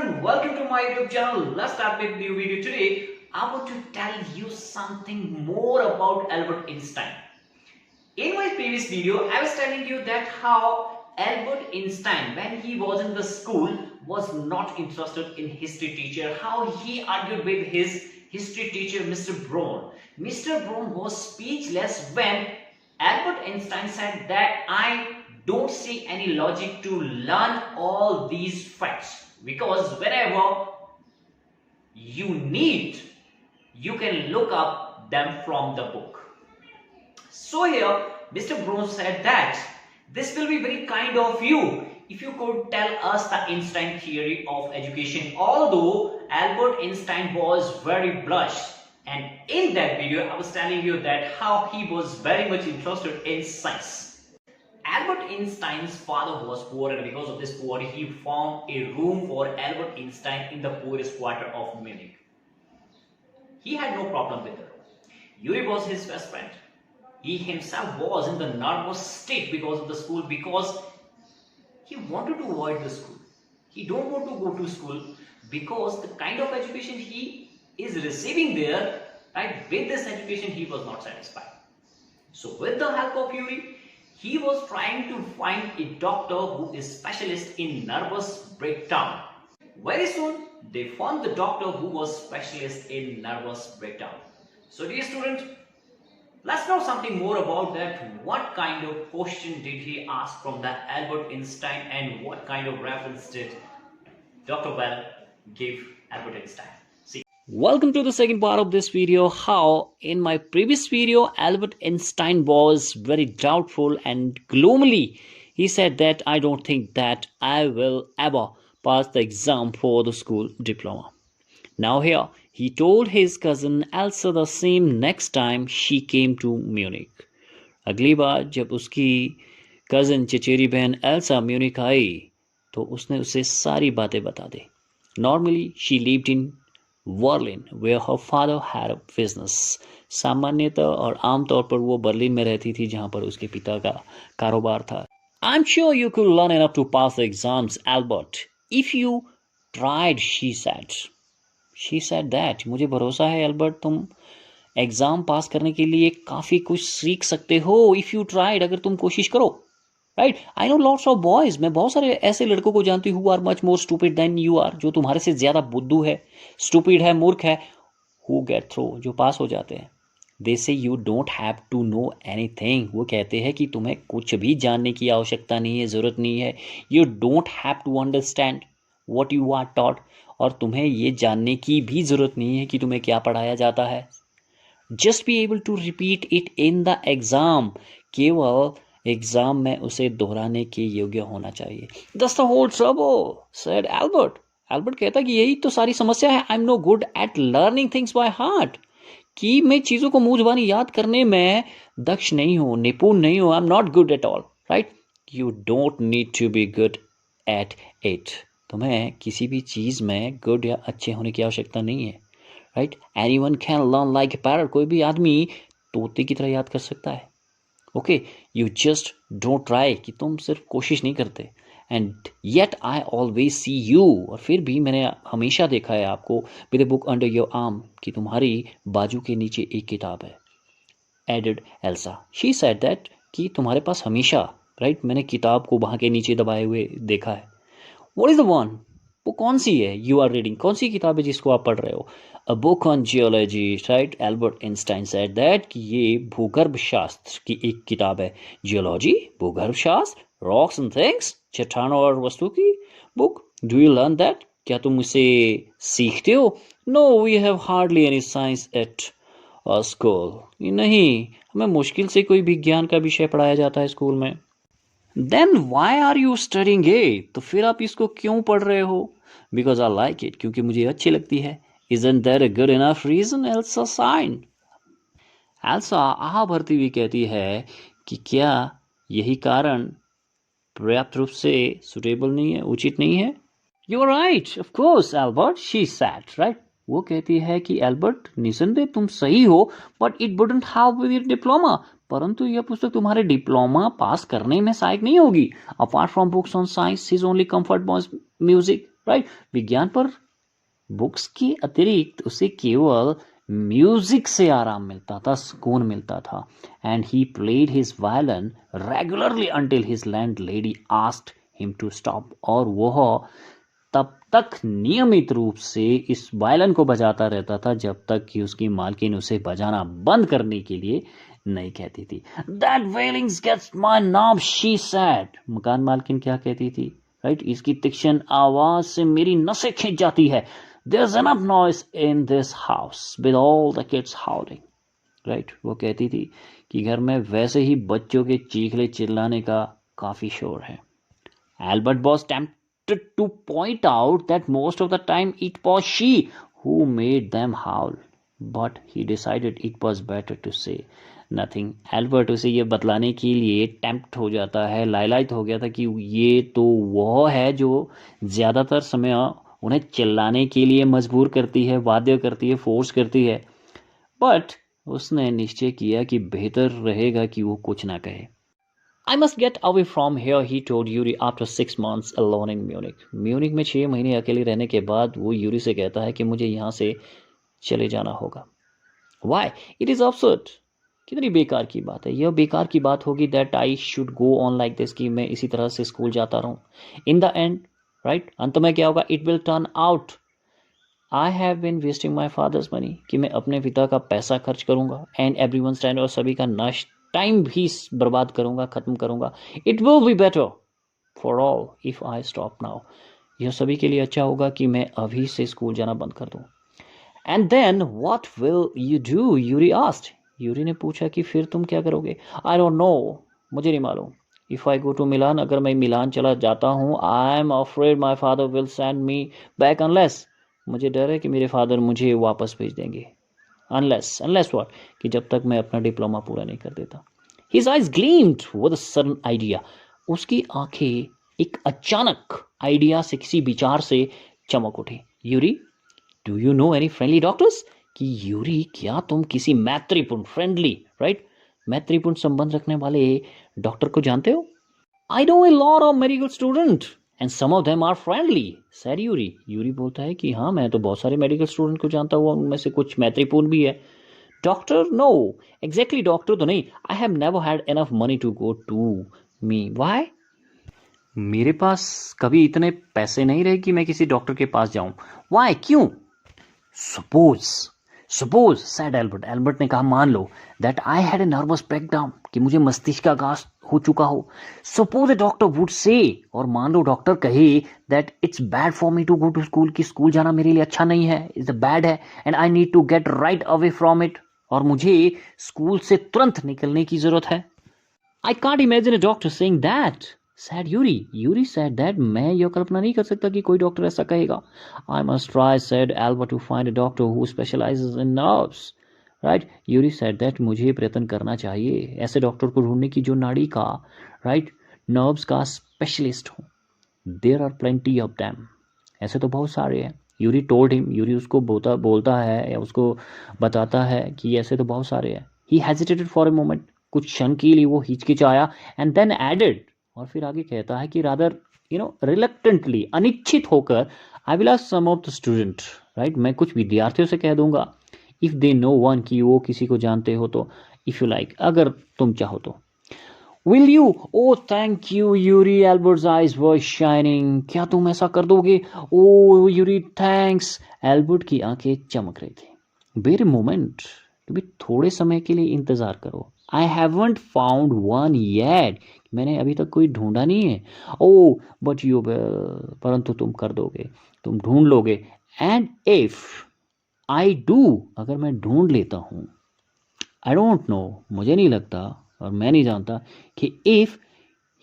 everyone, welcome to my YouTube channel. Let's start with new video today. I want to tell you something more about Albert Einstein. In my previous video, I was telling you that how Albert Einstein, when he was in the school, was not interested in history teacher, how he argued with his history teacher, Mr. Braun. Mr. Braun was speechless when Albert Einstein said that I don't see any logic to learn all these facts, because whenever you need, you can look up them from the book. So here Mr. Braun said that this will be very kind of you if you could tell us the Einstein theory of education, although Albert Einstein was very blushed. And in that video I was telling you that how he was very much interested in science. Albert Einstein's father was poor, and because of this poverty he found a room for Albert Einstein in the poorest quarter of Munich. He had no problem with her. Yuri was his best friend. He himself was in the nervous state because of the school, because he wanted to avoid the school. He don't want to go to school because the kind of education he is receiving there, right, with this education he was not satisfied. So with the help of Yuri, he was trying to find a doctor who is specialist in nervous breakdown. Very soon they found the doctor who was specialist in nervous breakdown. So dear student, let's know something more about that. What kind of question did he ask from the Albert Einstein, and what kind of reference did Dr. Bell give Albert Einstein? See. Welcome to the second part of this video. How in my previous video Albert Einstein was very doubtful and gloomily he said that I don't think that I will ever pass the exam for the school diploma. Now here he told his cousin Elsa the same next time she came to Munich. अगली बार जब उसकी cousin चचेरी बहन Elsa Munich आई तो उसने उसे सारी बातें बता दी. Normally she lived in Berlin where her father had a business. सामान्यतः और आमतौर पर वो बर्लिन में रहती थी जहाँ पर उसके पिता का कारोबार था. I'm sure you could learn enough to pass the exams, Albert. If you tried, she said. She said that. मुझे भरोसा है एल्बर्ट, तुम एग्जाम पास करने के लिए काफ़ी कुछ सीख सकते हो. इफ़ यू ट्राइड, अगर तुम कोशिश करो. Right, I know lots of boys, मैं बहुत सारे ऐसे लड़कों को जानती हूँ, are much more stupid than you are, जो तुम्हारे से ज़्यादा बुद्धू है, स्टूपिड है, मूर्ख है, हु गेट थ्रू, जो पास हो जाते हैं. They say you don't have to know anything. वो कहते हैं कि तुम्हें कुछ भी जानने की आवश्यकता नहीं है, ज़रूरत नहीं है. You don't have to understand what you are taught. और तुम्हें ये जानने की भी ज़रूरत नहीं है कि तुम्हें क्या पढ़ाया जाता है. Just be able to repeat it in the exam. केवल एग्ज़ाम में उसे दोहराने के योग्य होना चाहिए. That's the whole trouble, said Albert. Albert कहता कि यही तो सारी समस्या है. I am no good at learning things by heart. कि मैं चीज़ों को मुंह ज़बानी याद करने में दक्ष नहीं हूँ, निपुण नहीं हूँ. I am not good at all. Right, you don't need to be good at it. तुम्हें किसी भी चीज़ में गुड या अच्छे होने की आवश्यकता नहीं है. Right, anyone can learn like a parrot. कोई भी आदमी तोते की तरह याद कर सकता है. Okay, you just don't try, कि तुम सिर्फ कोशिश नहीं करते. And yet I always see you. और फिर भी मैंने हमेशा देखा है आपको with a book under your arm, कि तुम्हारी बाजू के नीचे एक किताब है. Added Elsa. She said that, कि तुम्हारे पास हमेशा, राइट, मैंने किताब को वहाँ के नीचे दबाए हुए देखा है. What is the one? वो कौन सी है? You are reading. कौन सी किताब है जिसको आप पढ़ रहे हो? A book on geology, right? Albert Einstein said that कि ये भूगर्भ शास्त्र की एक किताब है. Geology, भूगर्भ शास्त्र, rocks and things, चट्टानों और वस्तु की book. Do you learn that? क्या तुम उसे सीखते हो? No, we have hardly any science at our school. नहीं, हमें मुश्किल से कोई विज्ञान का विषय पढ़ाया जाता है स्कूल में. Then why are you studying it? तो फिर आप इसको क्यों पढ़ रहे हो? Because I like it. क्योंकि मुझे अच्छी लगती है. Isn't that a good enough reason? Elsa sighed. Elsa आह भरती हुई कहती है कि क्या यही कारण पर्याप्त रूप से सुटेबल नहीं है, उचित नहीं है? You are right, of course, Albert. She said, right? वो कहती है कि एल्बर्ट, निसंदेह तुम सही हो, but it wouldn't help with your diploma. परंतु यह पुस्तक तुम्हारे डिप्लोमा पास करने में सहायक नहीं होगी. Apart from books on science, his only comfort was music. Right. विज्ञान पर बुक्स के अतिरिक्त उसे केवल म्यूजिक से आराम मिलता था, सुकून मिलता था। And he played his violin regularly until his landlady asked him to stop. और वह तब तक नियमित रूप से इस वायलिन को बजाता रहता था जब तक कि उसकी मालकिन उसे बजाना बंद करने के लिए नहीं कहती थी। That wailings gets my nerve, she said. मकान मालकिन क्या कहती थी, राइट? इसकी तीक्ष्ण आवाज से मेरी नसें खींच जाती है। There's enough noise in this house with all the kids howling. Right, वो कहती थी कि घर में वैसे ही बच्चों के चीखने चिल्लाने का काफी शोर है। Albert was tempted to point out that most of the time it was she who made them howl, but he decided it was better to say nothing. Albert उसे ये बतलाने के लिए टेम्प्ट हो जाता है, लाइलाइट हो गया था कि ये तो वो है जो ज्यादातर समय उन्हें चिल्लाने के लिए मजबूर करती है, बाध्य करती है, फोर्स करती है। बट उसने निश्चय किया कि बेहतर रहेगा कि वो कुछ ना कहे। I must get away from here, he told Yuri after 6 months alone in Munich. Munich में 6 महीने अकेले रहने के बाद वो यूरी से कहता है कि मुझे यहाँ से चले जाना होगा। Why? It is absurd. कितनी बेकार की बात है। यह बेकार की बात होगी that I should go on like this, कि मैं इसी तरह से स्कूल जाता रहूं। In the end, right? अंत में क्या होगा? It will turn out I have been wasting my father's money, कि मैं अपने पिता का पैसा खर्च करूंगा, and everyone's time, और सभी का नष्ट टाइम भी बर्बाद करूंगा, खत्म करूंगा। It will be better for all if I stop now. यह सभी के लिए अच्छा होगा कि मैं अभी से स्कूल जाना बंद कर दूं। And then what will you do? Yuri asked. Yuri ने पूछा कि फिर तुम क्या करोगे? I don't know. मुझे नहीं मालूम। If I go to Milan, अगर मैं मिलान चला जाता हूँ, I am afraid my father will send me back unless, मुझे डर है कि मेरे फादर मुझे वापस भेज देंगे। Unless what? कि जब तक मैं अपना डिप्लोमा पूरा नहीं कर देता। His eyes gleamed with a sudden idea. उसकी आंखें एक अचानक आइडिया से, किसी विचार से चमक उठी। Yuri, do you know any friendly doctors? कि यूरी, क्या तुम किसी मैत्रीपूर्ण, फ्रेंडली, राइट, मैत्रीपूर्ण संबंध रखने वाले डॉक्टर को जानते हो? I know a lot of medical students and some of them are friendly, said Yuri. Yuri बोलता है कि हाँ, मैं तो बहुत सारे मेडिकल स्टूडेंट को जानता हूँ, उनमें से कुछ मैत्रीपूर्ण भी है। डॉक्टर? नो, एग्जैक्टली डॉक्टर तो नहीं। I have never had enough money to go to me. Why? मेरे पास कभी इतने पैसे नहीं रहे कि मैं किसी डॉक्टर के पास जाऊं। व्हाई? क्यों? Suppose sad Albert. एल्बर्ट ने कहा, मान लो that I had a nervous breakdown, कि मुझे मस्तिष्काघात हो चुका हो। Suppose A doctor would say, और मान लो डॉक्टर कहे that it's bad for me to go to school, कि स्कूल जाना मेरे लिए अच्छा नहीं है, इट्स बैड है, and I need to get right away from it, और मुझे स्कूल से तुरंत निकलने की जरूरत है। I can't imagine a doctor saying that, said Yuri. Yuri said that, मैं यह कल्पना नहीं कर सकता कि कोई डॉक्टर ऐसा कहेगा। I must try, said Albert, to find a doctor who specializes in nerves. Right? Yuri said that, मुझे प्रयत्न करना चाहिए ऐसे डॉक्टर को ढूंढने की जो नाड़ी का, right, नर्व्स का स्पेशलिस्ट हो। There are plenty of them. ऐसे तो बहुत सारे हैं। Yuri told him. यूरी उसको बोलता है या उसको बताता है कि ऐसे तो बहुत सारे हैं। He hesitated for a moment. कुछ क्षण के लिए वो हिचकिचाया, and then added, और फिर आगे कहता है कि रादर रिलक्टेंटली, अनिच्छित होकर, I will ask some of the student, right, मैं कुछ विद्यार्थियों से कह दूंगा, इफ दे नो वन, कि वो किसी को जानते हो तो, इफ यू लाइक, अगर तुम चाहो तो। Will you? Oh thank you Yuri, Albert's eyes were shining. क्या तुम ऐसा कर दोगे? ओ यूरी, थैंक्स। एल्बर्ट की आंखें चमक रही थी। वेट अ मोमेंट, थोड़े समय के लिए इंतजार करो। I haven't found one yet, मैंने अभी तक कोई ढूंढा नहीं है। ओ बट यू विल, परंतु तुम कर दोगे, तुम ढूंढ लोगे। एंड इफ आई डू, अगर मैं ढूंढ लेता हूं, आई डोंट नो, मुझे नहीं लगता और मैं नहीं जानता कि if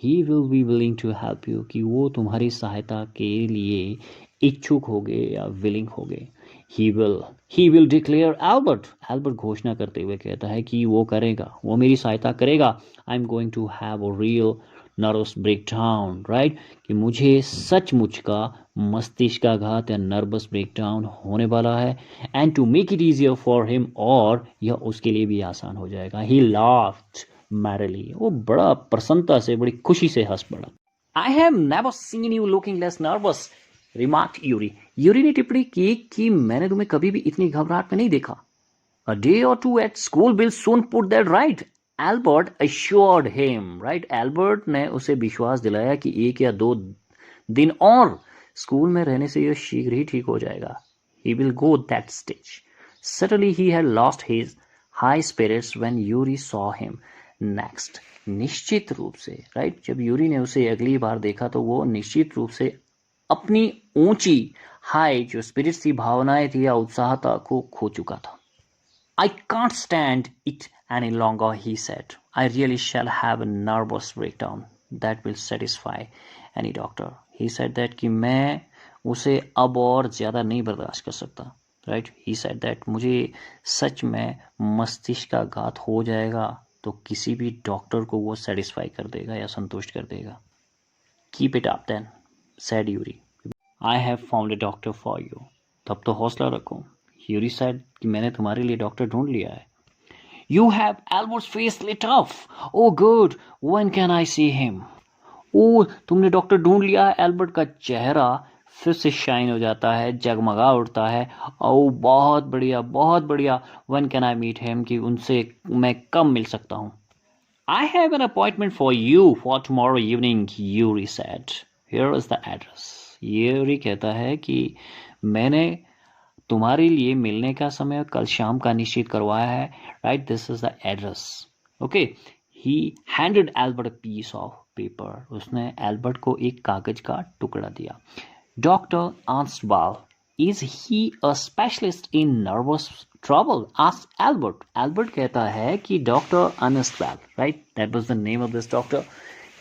he will be willing to help you, कि वो तुम्हारी सहायता के लिए इच्छुक होगे या विलिंग होगे। He will declare Albert, Albert घोषणा करते हुए कहता है कि वो करेगा, वो मेरी सहायता करेगा। I am going to have a real nervous breakdown, right, कि मुझे सचमुच का मस्तिष्काघात या नर्वस ब्रेकडाउन होने वाला है। And to make it easier for him, और यह उसके लिए भी आसान हो जाएगा। ही लाफ्ड मैरिली, वो बड़ा प्रसन्नता से, बड़ी खुशी से हंस पड़ा। आई have never seen you looking less nervous, remarked Yuri. Yuri ने टिप्पणी की कि मैंने तुम्हें कभी भी इतनी घबराहट में नहीं देखा. A day or two at school will soon put that right. Albert assured him. Right? Albert ने उसे विश्वास दिलाया कि 1 या 2 दिन और स्कूल में रहने से यह शीघ्र ही ठीक हो जाएगा. He will go that stage. Certainly he had lost his high spirits when Yuri saw him next. निश्चित रूप से, राइट, जब यूरी ने उसे अगली बार देखा तो वो निश्चित रूप से अपनी ऊंची हाई जो स्पिरिट्स थी, भावनाएं थी या उत्साहता को खो चुका था. I can't stand it any longer, he said. I really shall have a nervous breakdown. That will satisfy any doctor. He said that कि मैं उसे अब और ज़्यादा नहीं बर्दाश्त कर सकता. Right? He said that मुझे सच में मस्तिष्क का घात हो जाएगा तो किसी भी डॉक्टर को वो सेटिस्फाई कर देगा या संतुष्ट कर देगा. Keep it up then, said Yuri. I have found a doctor for you. तब तो हौसला रखो. Yuri said कि मैंने तुम्हारे लिए डॉक्टर ढूंढ लिया है. You have Albert's face lit up. Oh good. When can I see him? ओह, तुमने डॉक्टर ढूंढ लिया है. एल्बर्ट का चेहरा फिर से शाइन हो जाता है, जगमगा उठता है. ओह बहुत बढ़िया, बहुत बढ़िया. When can I meet him? कि उनसे मैं कब मिल सकता हूँ. I have an appointment for you for tomorrow evening, Yuri said. Here is the address. Yuri कहता है कि मैंने तुम्हारे लिए मिलने का समय कल शाम का निश्चित करवाया है. Right, this is the address. Okay. He handed Albert a piece of paper. उसने एल्बर्ट को एक कागज का टुकड़ा दिया. Dr. Arnsball, is he a specialist in nervous trouble? asked Albert. Albert कहता है कि doctor Arnsball, right? That was the name of this doctor.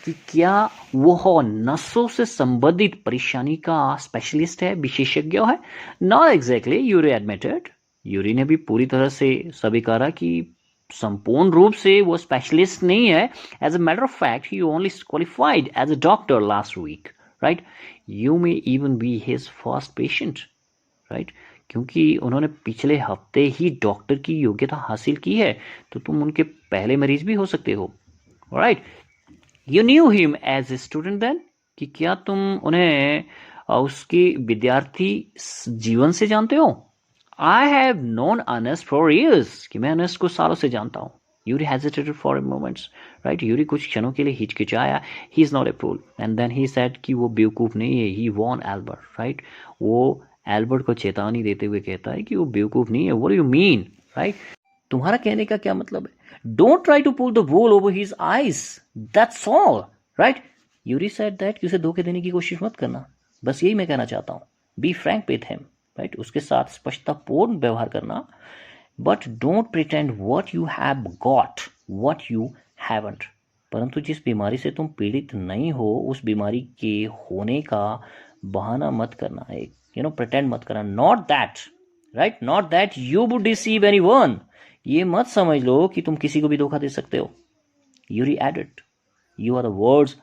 कि क्या वो नसों से संबंधित परेशानी का स्पेशलिस्ट है, विशेषज्ञ है? Not exactly, Yuri admitted. Yuri ने भी पूरी तरह से स्वीकारा कि संपूर्ण रूप से वो स्पेशलिस्ट नहीं है. As a matter of fact, he only qualified as a doctor last week, right? You may even be his first patient, right? क्योंकि उन्होंने पिछले हफ्ते ही डॉक्टर की योग्यता हासिल की है, तो तुम उनके पहले मरीज भी हो सकते हो. Right? You knew him as a student then? कि क्या तुम उन्हें उसके विद्यार्थी जीवन से जानते हो? I have known Ernest for years. कि मैं Ernest को सालों से जानता हूँ. Yuri hesitated for a moment, right? Yuri कुछ क्षणों के लिए हिचकिचाया. He is not a fool. And then he said कि वो बेवकूफ नहीं है. He warned Albert, right? वो एल्बर्ट को चेतावनी देते हुए कहता है कि वो बेवकूफ नहीं है. What do you mean, right? तुम्हारा कहने का क्या मतलब है? Don't try to pull the wool over his eyes. That's all, right? Yuri said that कि उसे धोखे देने की कोशिश मत करना. बस यही मैं कहना चाहता हूँ. Be frank with him, right? उसके साथ स्पष्टतापूर्ण व्यवहार करना. But don't pretend what you have got, what you haven't. परंतु जिस बीमारी से तुम पीड़ित नहीं हो, उस बीमारी के होने का बहाना मत करना. Pretend मत करना. Not that, right? Not that you would deceive anyone. ये मत समझ लो कि तुम किसी को भी धोखा दे सकते हो. Yuri added, you are the world's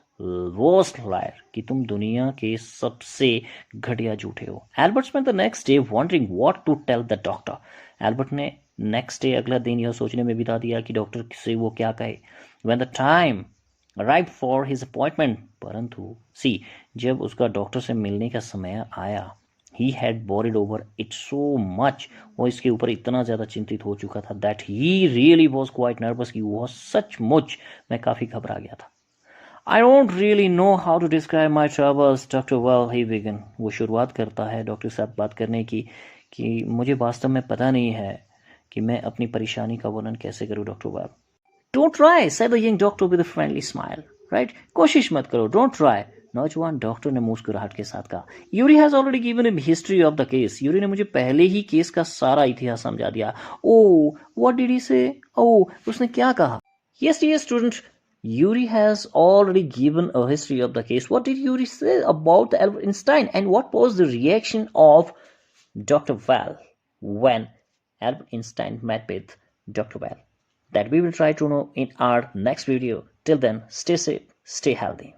worst liar. कि तुम दुनिया के सबसे घटिया झूठे हो. Albert spent the next day wondering what to tell the doctor. Albert ने next day अगला दिन यह सोचने में बिता दिया कि डॉक्टर से वो क्या कहे. When the time arrived for his appointment, परंतु जब उसका डॉक्टर से मिलने का समय आया, he had worried over it so much. वो इसके ऊपर इतना ज़्यादा चिंतित हो चुका था that he really was quite nervous. कि वो सचमुच मैं काफ़ी घबरा गया था. I don't really know how to describe my troubles, Dr. Well, he began. वो शुरुआत करता है डॉक्टर के साथ बात करने की कि मुझे वास्तव में पता नहीं है कि मैं अपनी परेशानी का वर्णन कैसे करूं, doctor well. Don't try, said the young doctor with a friendly smile. Right? कोशिश मत करो. Don't try. नौजवान डॉक्टर ने मुस्कुराहट के साथ कहा. Yuri has already given a history of the case. Yuri ने मुझे पहले ही केस का सारा इतिहास समझा दिया. Oh, what did he say? Oh, उसने क्या कहा? Yes, dear student. Yuri has already given a history of the case. What did Yuri say about Albert Einstein? And what was the reaction of Dr. Val when Albert Einstein met with Dr. Val? That we will try to know in our next video. Till then, stay safe, stay healthy.